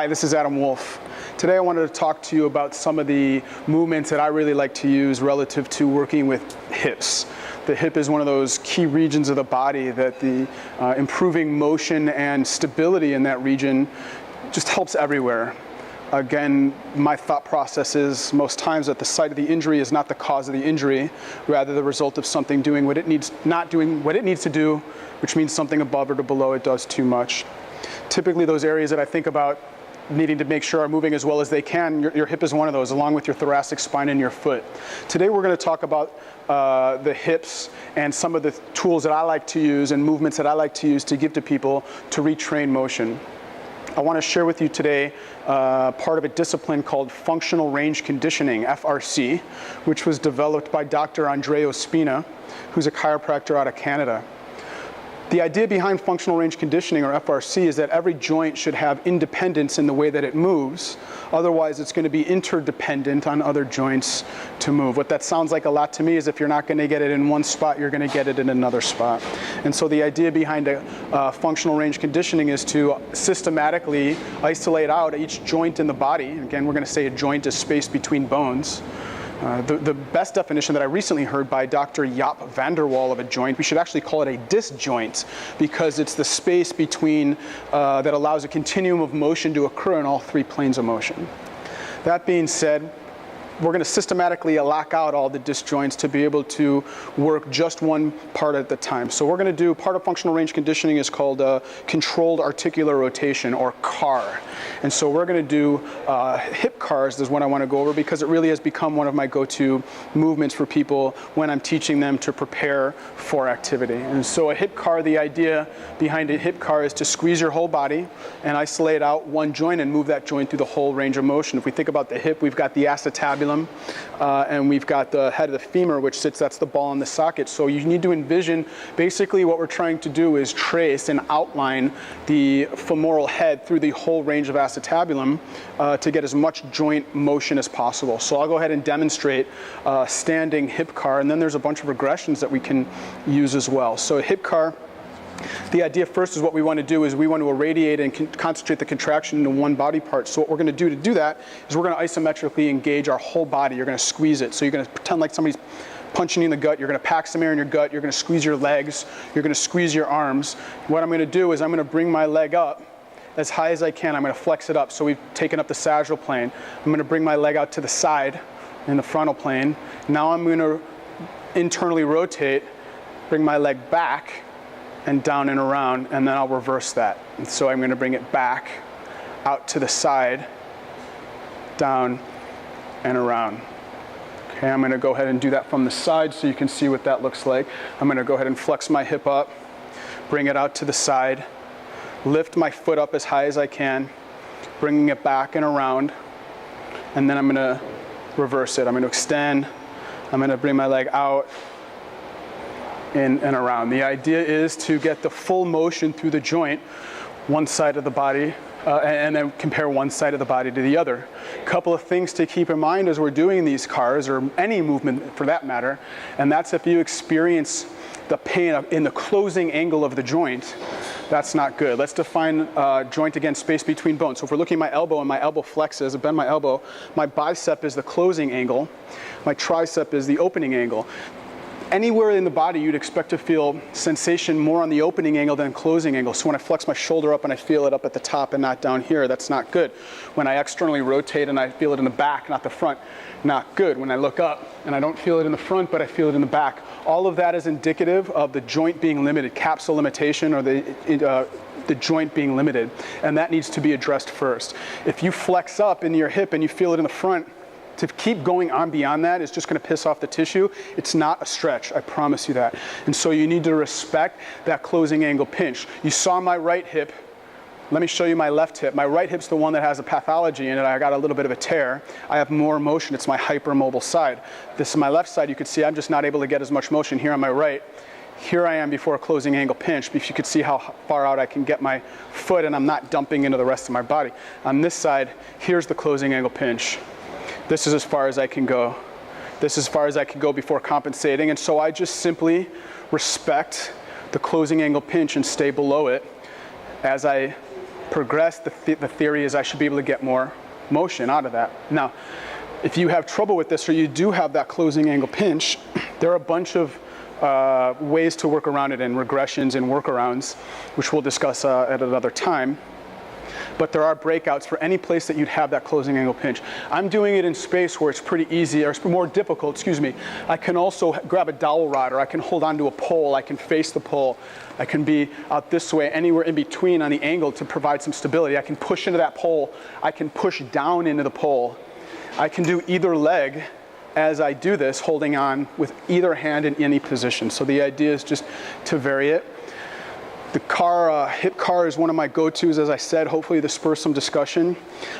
this is Adam Wolf. Today I wanted to talk to you about some of the movements that I really like to use relative to working with hips. The hip is one of those key regions of the body that the improving motion and stability in that region just helps everywhere. Again, my thought process is most times that the site of the injury is not the cause of the injury, rather the result of something doing what it needs, not doing what it needs to do, which means something above or below it does too much. Typically those areas that I think about needing to make sure are moving as well as they can, your hip is one of those, along with your thoracic spine and your foot. Today we're going to talk about the hips and some of the tools that I like to use and movements that I like to use to give to people to retrain motion. I want to share with you today part of a discipline called functional range conditioning, FRC, which was developed by Dr. Andrea Ospina, who's a chiropractor out of Canada. The idea behind functional range conditioning, or FRC, is that every joint should have independence in the way that it moves. Otherwise, it's going to be interdependent on other joints to move. What that sounds like a lot to me is if you're not going to get it in one spot, you're going to get it in another spot. And so the idea behind functional range conditioning is to systematically isolate out each joint in the body. Again, we're going to say a joint is space between bones. The best definition that I recently heard by Dr. Jaap van der Wal of a joint, we should actually call it a disjoint, because it's the space between that allows a continuum of motion to occur in all three planes of motion. That being said, we're going to systematically lock out all the disjoints to be able to work just one part at a time. So we're going to do, part of functional range conditioning is called controlled articular rotation, or CAR. And so we're going to do hip CARs is what I want to go over, because it really has become one of my go-to movements for people when I'm teaching them to prepare for activity. And so a hip CAR, the idea behind a hip CAR is to squeeze your whole body and isolate out one joint and move that joint through the whole range of motion. If we think about the hip, we've got the acetabulum, and we've got the head of the femur, which sits, that's the ball in the socket. So you need to envision, basically what we're trying to do is trace and outline the femoral head through the whole range of acetabulum to get as much joint motion as possible. So I'll go ahead and demonstrate standing hip CAR, and then there's a bunch of regressions that we can use as well. So a hip CAR, the idea first is what we want to do is we want to irradiate and concentrate the contraction into one body part. So what we're going to do that is we're going to isometrically engage our whole body. You're going to squeeze it. So you're going to pretend like somebody's punching you in the gut. You're going to pack some air in your gut. You're going to squeeze your legs. You're going to squeeze your arms. What I'm going to do is I'm going to bring my leg up as high as I can. I'm going to flex it up. So we've taken up the sagittal plane. I'm going to bring my leg out to the side in the frontal plane. Now I'm going to internally rotate, bring my leg back and down and around, and then I'll reverse that. And so I'm going to bring it back, out to the side, down and around. Okay, I'm going to go ahead and do that from the side so you can see what that looks like. I'm going to go ahead and flex my hip up, bring it out to the side, lift my foot up as high as I can, bringing it back and around, and then I'm going to reverse it. I'm going to extend, I'm going to bring my leg out, in and around. The idea is to get the full motion through the joint, one side of the body, and then compare one side of the body to the other. A couple of things to keep in mind as we're doing these CARs, or any movement for that matter, and that's if you experience the pain in the closing angle of the joint, that's not good. Let's define joint, again, space between bones. So if we're looking at my elbow and my elbow flexes, I bend my elbow, my bicep is the closing angle, my tricep is the opening angle. Anywhere in the body, you'd expect to feel sensation more on the opening angle than closing angle. So when I flex my shoulder up and I feel it up at the top and not down here, that's not good. When I externally rotate and I feel it in the back, not the front, not good. When I look up and I don't feel it in the front, but I feel it in the back, all of that is indicative of the joint being limited, capsule limitation, or the joint being limited. And that needs to be addressed first. If you flex up in your hip and you feel it in the front, to keep going on beyond that is just going to piss off the tissue. It's not a stretch, I promise you that. And so you need to respect that closing angle pinch. You saw my right hip. Let me show you my left hip. My right hip's the one that has a pathology in it. I got a little bit of a tear. I have more motion. It's my hypermobile side. This is my left side. You can see I'm just not able to get as much motion here on my right. Here I am before a closing angle pinch. If you could see how far out I can get my foot and I'm not dumping into the rest of my body. On this side, here's the closing angle pinch. This is as far as I can go. This is as far as I can go before compensating. And so I just simply respect the closing angle pinch and stay below it as I progress, the theory is I should be able to get more motion out of that. Now, if you have trouble with this or you do have that closing angle pinch, there are a bunch of ways to work around it in regressions and workarounds, which we'll discuss at another time. But there are breakouts for any place that you'd have that closing angle pinch. I'm doing it in space where it's pretty easy, or it's more difficult, excuse me. I can also grab a dowel rod, or I can hold onto a pole, I can face the pole. I can be out this way, anywhere in between on the angle to provide some stability. I can push into that pole, I can push down into the pole. I can do either leg as I do this, holding on with either hand in any position. So the idea is just to vary it. The hip car is one of my go-tos, as I said. Hopefully this spurs some discussion.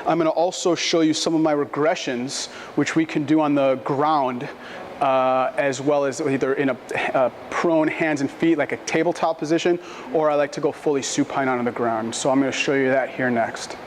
I'm going to also show you some of my regressions, which we can do on the ground, as well as either in a prone hands and feet, like a tabletop position, or I like to go fully supine onto the ground. So I'm going to show you that here next.